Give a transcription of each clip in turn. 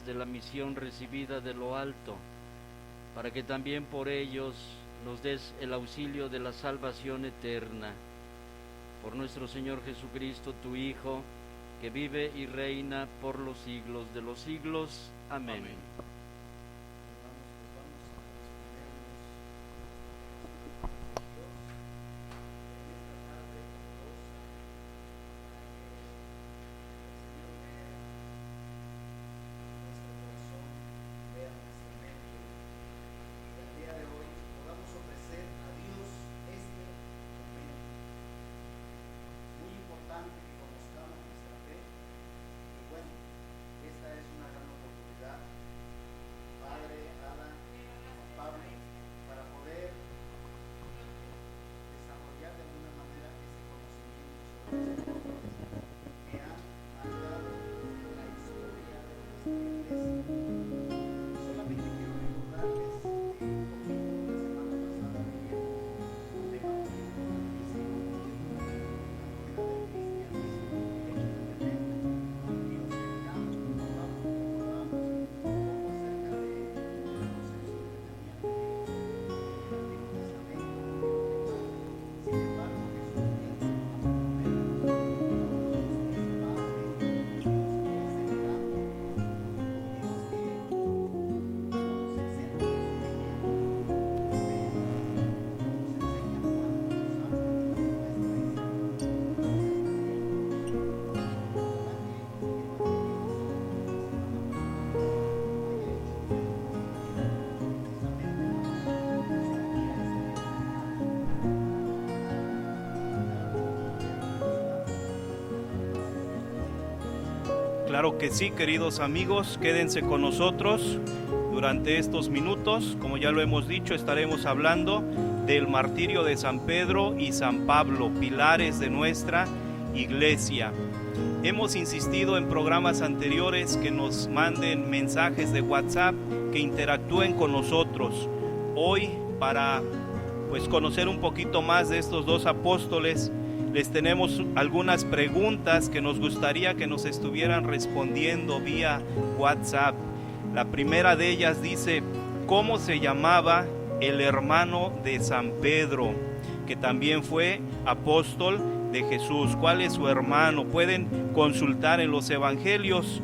de la misión recibida de lo alto, para que también por ellos nos des el auxilio de la salvación eterna. Por nuestro Señor Jesucristo, tu Hijo, que vive y reina por los siglos de los siglos. Amén. Amén. Claro que sí, queridos amigos, quédense con nosotros durante estos minutos. Como ya lo hemos dicho, estaremos hablando del martirio de San Pedro y San Pablo, pilares de nuestra iglesia. Hemos insistido en programas anteriores que nos manden mensajes de WhatsApp, que interactúen con nosotros. Hoy, para conocer un poquito más de estos dos apóstoles, les tenemos algunas preguntas que nos gustaría que nos estuvieran respondiendo vía WhatsApp. La primera de ellas dice: ¿cómo se llamaba el hermano de San Pedro, que también fue apóstol de Jesús? ¿Cuál es su hermano? Pueden consultar en los evangelios,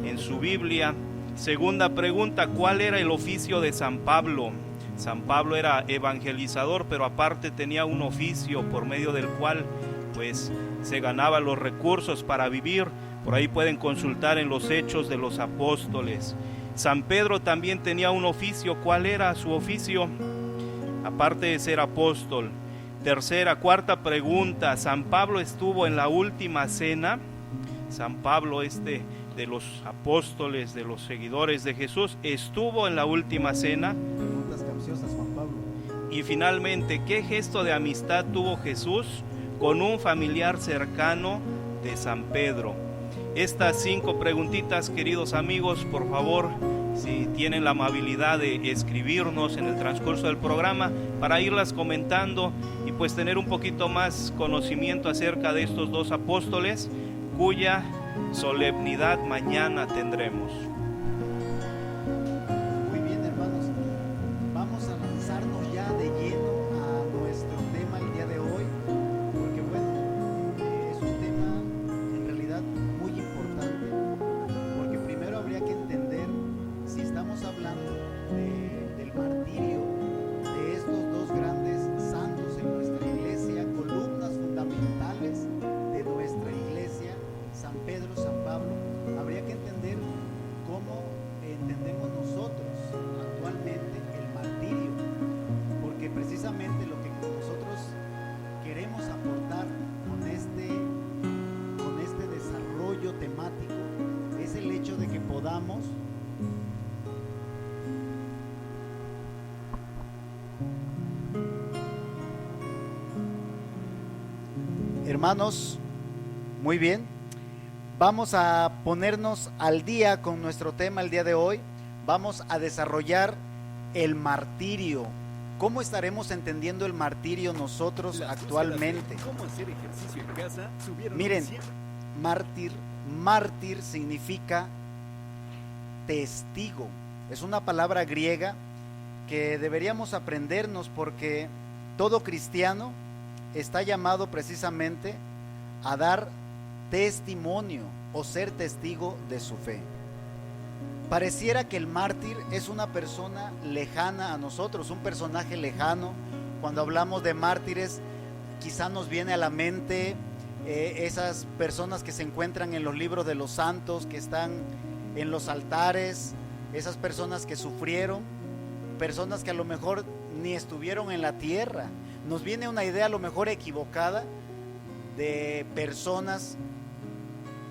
en su Biblia. Segunda pregunta: ¿cuál era el oficio de San Pablo? San Pablo era evangelizador, pero aparte tenía un oficio por medio del cual se ganaba los recursos para vivir. Por ahí pueden consultar en los Hechos de los Apóstoles. San Pedro también tenía un oficio. ¿Cuál era su oficio? Aparte de ser apóstol. Cuarta pregunta: ¿San Pablo estuvo en la última cena? San Pablo, de los apóstoles, de los seguidores de Jesús, estuvo en la última cena. Preguntas capciosas, Juan Pablo. Y finalmente, ¿qué gesto de amistad tuvo Jesús con un familiar cercano de San Pedro? Estas 5 preguntitas, queridos amigos, por favor, si tienen la amabilidad de escribirnos en el transcurso del programa para irlas comentando y tener un poquito más conocimiento acerca de estos dos apóstoles, cuya solemnidad mañana tendremos. Muy bien, hermanos, vamos a lanzarnos ya de lleno a nuestro tema el día de hoy, porque es un tema en realidad muy importante, porque primero habría que entender si estamos hablando del martirio de estos dos grandes santos en nuestra iglesia, columnas fundamentales de nuestra iglesia, San Pedro, San Pablo. Habría que entender cómo entendemos nosotros actualmente el martirio, porque precisamente lo que nosotros queremos aportar con este desarrollo temático es el hecho de que podamos hermanos, muy bien. Vamos a ponernos al día con nuestro tema el día de hoy. Vamos a desarrollar el martirio. ¿Cómo estaremos entendiendo el martirio nosotros actualmente? ¿Cómo hacer ejercicio en casa? Miren, mártir significa testigo. Es una palabra griega que deberíamos aprendernos, porque todo cristiano está llamado precisamente a dar testimonio o ser testigo de su fe. Pareciera que el mártir es una persona lejana a nosotros, un personaje lejano. Cuando hablamos de mártires, quizá nos viene a la mente esas personas que se encuentran en los libros de los santos, que están en los altares, esas personas que sufrieron, personas que a lo mejor ni estuvieron en la tierra. Nos viene una idea a lo mejor equivocada de personas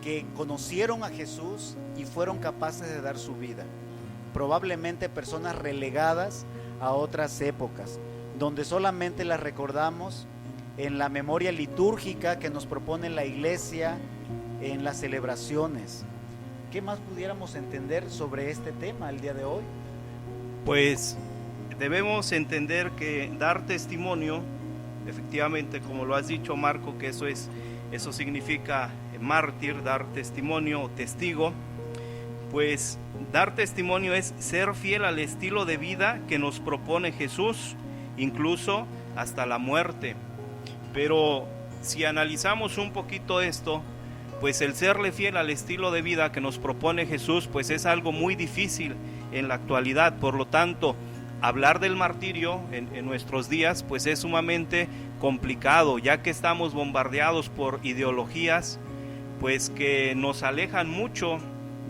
que conocieron a Jesús y fueron capaces de dar su vida. Probablemente personas relegadas a otras épocas, donde solamente las recordamos en la memoria litúrgica que nos propone la iglesia, en las celebraciones. ¿Qué más pudiéramos entender sobre este tema el día de hoy? Pues debemos entender que dar testimonio, efectivamente, como lo has dicho, Marco, que eso significa mártir, dar testimonio, testigo. Pues dar testimonio es ser fiel al estilo de vida que nos propone Jesús, incluso hasta la muerte. Pero si analizamos un poquito esto, pues el serle fiel al estilo de vida que nos propone Jesús, pues es algo muy difícil en la actualidad. Por lo tanto, hablar del martirio en nuestros días, pues es sumamente complicado, ya que estamos bombardeados por ideologías, pues que nos alejan mucho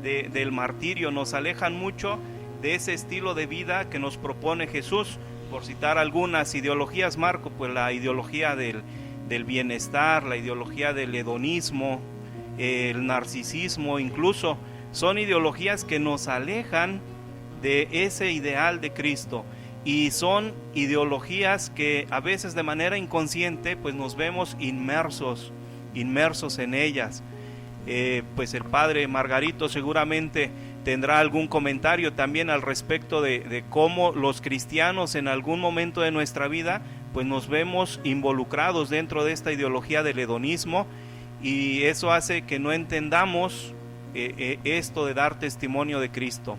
del martirio, nos alejan mucho de ese estilo de vida que nos propone Jesús. Por citar algunas ideologías, Marco, pues la ideología del bienestar, la ideología del hedonismo, el narcisismo, incluso son ideologías que nos alejan de ese ideal de Cristo, y son ideologías que a veces de manera inconsciente pues nos vemos inmersos en ellas. Pues el padre Margarito seguramente tendrá algún comentario también al respecto de cómo los cristianos en algún momento de nuestra vida pues nos vemos involucrados dentro de esta ideología del hedonismo, y eso hace que no entendamos esto de dar testimonio de Cristo.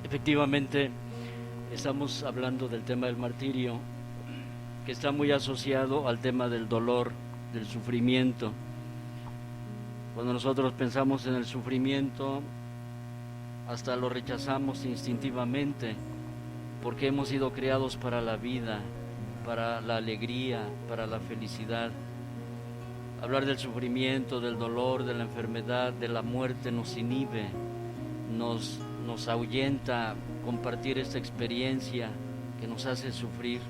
Efectivamente, estamos hablando del tema del martirio, que está muy asociado al tema del dolor, del sufrimiento. Cuando nosotros pensamos en el sufrimiento, hasta lo rechazamos instintivamente, porque hemos sido creados para la vida, para la alegría, para la felicidad. Hablar del sufrimiento, del dolor, de la enfermedad, de la muerte nos inhibe, nos ahuyenta compartir esta experiencia que nos hace sufrir.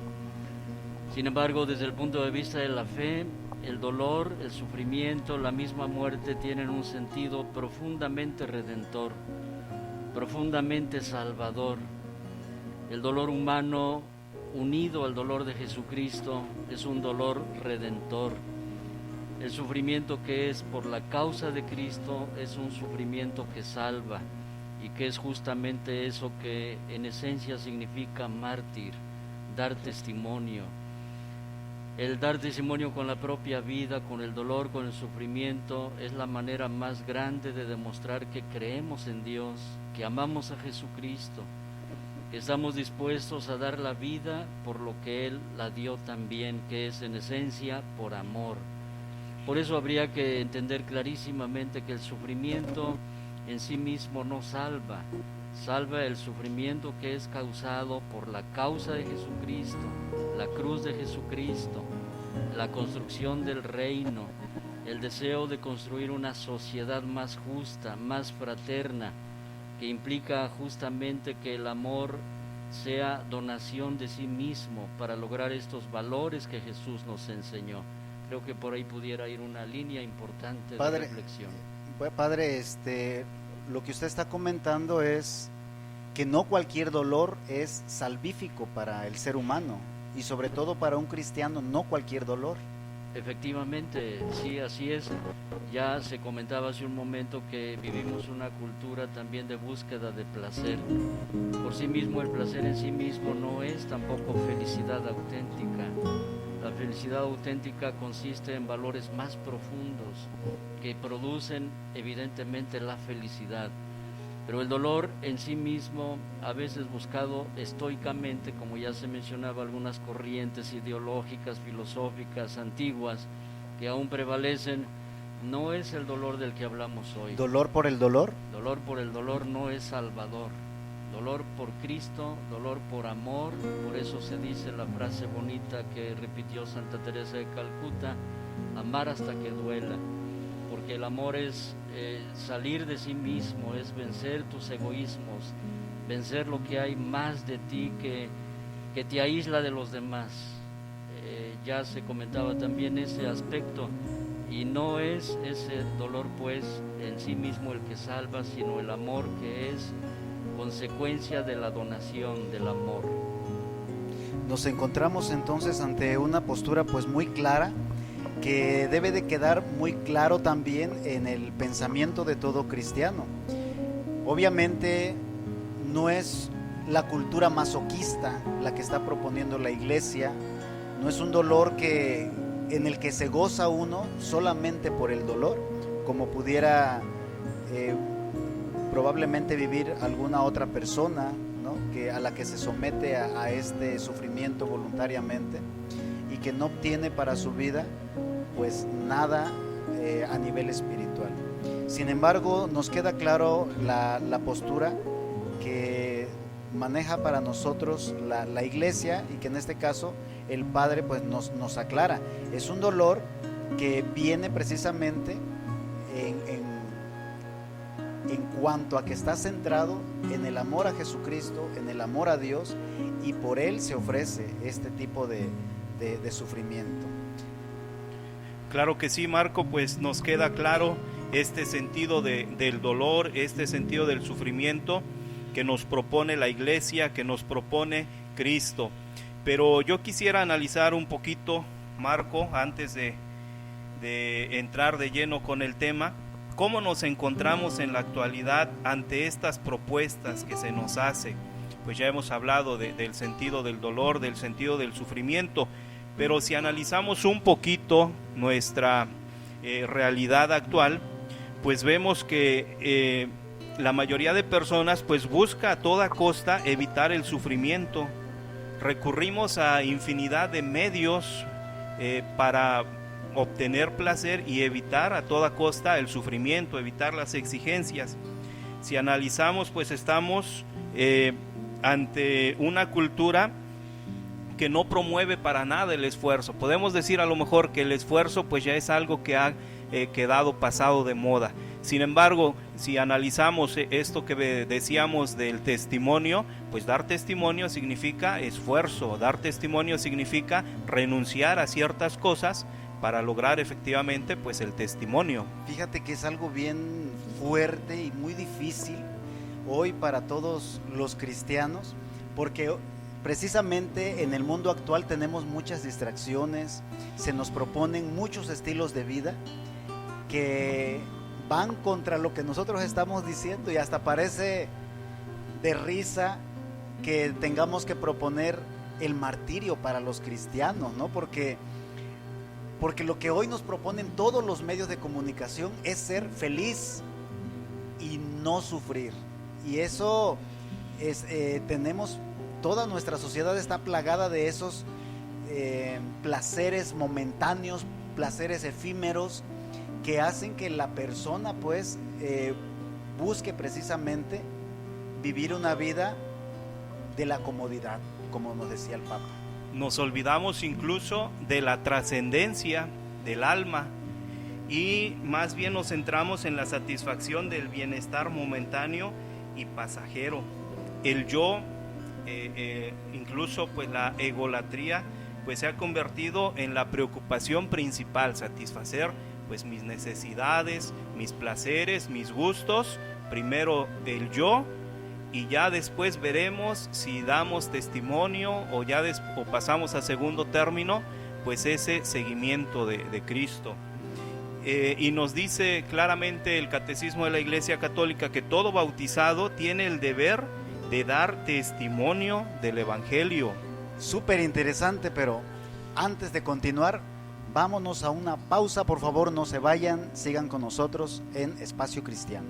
Sin embargo, desde el punto de vista de la fe, el dolor, el sufrimiento, la misma muerte tienen un sentido profundamente redentor, profundamente salvador. El dolor humano unido al dolor de Jesucristo es un dolor redentor. El sufrimiento que es por la causa de Cristo es un sufrimiento que salva, y que es justamente eso que en esencia significa mártir, dar testimonio. El dar testimonio con la propia vida, con el dolor, con el sufrimiento, es la manera más grande de demostrar que creemos en Dios, que amamos a Jesucristo, que estamos dispuestos a dar la vida por lo que Él la dio también, que es en esencia por amor. Por eso habría que entender clarísimamente que el sufrimiento en sí mismo no salva, salva el sufrimiento que es causado por la causa de Jesucristo, la cruz de Jesucristo, la construcción del reino, el deseo de construir una sociedad más justa, más fraterna, que implica justamente que el amor sea donación de sí mismo para lograr estos valores que Jesús nos enseñó. Creo que por ahí pudiera ir una línea importante de reflexión. Padre, lo que usted está comentando es que no cualquier dolor es salvífico para el ser humano, y sobre todo para un cristiano, no cualquier dolor. Efectivamente, sí, así es. Ya se comentaba hace un momento que vivimos una cultura también de búsqueda de placer. Por sí mismo, el placer en sí mismo no es tampoco felicidad auténtica. La felicidad auténtica consiste en valores más profundos que producen evidentemente la felicidad. Pero el dolor en sí mismo, a veces buscado estoicamente, como ya se mencionaba, algunas corrientes ideológicas, filosóficas, antiguas, que aún prevalecen, no es el dolor del que hablamos hoy. ¿Dolor por el dolor? Dolor por el dolor no es salvador. Dolor por Cristo, dolor por amor, por eso se dice la frase bonita que repitió Santa Teresa de Calcuta: amar hasta que duela, porque el amor es salir de sí mismo, es vencer tus egoísmos, vencer lo que hay más de ti que te aísla de los demás. Ya se comentaba también ese aspecto, y no es ese dolor pues en sí mismo el que salva, sino el amor que es consecuencia de la donación del amor. Nos encontramos entonces ante una postura pues muy clara, que debe de quedar muy claro también en el pensamiento de todo cristiano. Obviamente no es la cultura masoquista la que está proponiendo la Iglesia, no es un dolor en el que se goza uno solamente por el dolor, como pudiera probablemente vivir alguna otra persona, ¿no?, a la que se somete a este sufrimiento voluntariamente y que no obtiene para su vida pues nada a nivel espiritual. Sin embargo, nos queda claro la postura que maneja para nosotros la Iglesia, y que en este caso el Padre pues nos aclara. Es un dolor que viene precisamente en cuanto a que está centrado en el amor a Jesucristo, en el amor a Dios, y por Él se ofrece este tipo de sufrimiento. Claro que sí, Marco, pues nos queda claro este sentido del dolor, este sentido del sufrimiento que nos propone la Iglesia, que nos propone Cristo. Pero yo quisiera analizar un poquito, Marco, antes de entrar de lleno con el tema, cómo nos encontramos en la actualidad ante estas propuestas que se nos hace. Pues ya hemos hablado del sentido del dolor, del sentido del sufrimiento, pero si analizamos un poquito nuestra realidad actual, pues vemos que la mayoría de personas pues busca a toda costa evitar el sufrimiento. Recurrimos a infinidad de medios para obtener placer y evitar a toda costa el sufrimiento, evitar las exigencias. Si analizamos, pues estamos ante una cultura que no promueve para nada el esfuerzo. Podemos decir a lo mejor que el esfuerzo pues ya es algo que ha quedado pasado de moda. Sin embargo, si analizamos esto que decíamos del testimonio, pues dar testimonio significa esfuerzo, dar testimonio significa renunciar a ciertas cosas para lograr efectivamente pues el testimonio. Fíjate que es algo bien fuerte y muy difícil hoy para todos los cristianos, porque precisamente en el mundo actual tenemos muchas distracciones, se nos proponen muchos estilos de vida que van contra lo que nosotros estamos diciendo, y hasta parece de risa que tengamos que proponer el martirio para los cristianos, ¿no? Porque lo que hoy nos proponen todos los medios de comunicación es ser feliz y no sufrir, y eso es, toda nuestra sociedad está plagada de esos placeres momentáneos, placeres efímeros, que hacen que la persona pues busque precisamente vivir una vida de la comodidad, como nos decía el Papa. Nos olvidamos incluso de la trascendencia del alma y más bien nos centramos en la satisfacción del bienestar momentáneo y pasajero. El yo, incluso pues la egolatría, pues se ha convertido en la preocupación principal, satisfacer pues mis necesidades, mis placeres, mis gustos, primero el yo, y ya después veremos si damos testimonio o pasamos a segundo término pues ese seguimiento de Cristo. Y nos dice claramente el Catecismo de la Iglesia Católica que todo bautizado tiene el deber de dar testimonio del Evangelio. Súper interesante, pero antes de continuar, vámonos a una pausa, por favor, no se vayan, sigan con nosotros en Espacio Cristiano.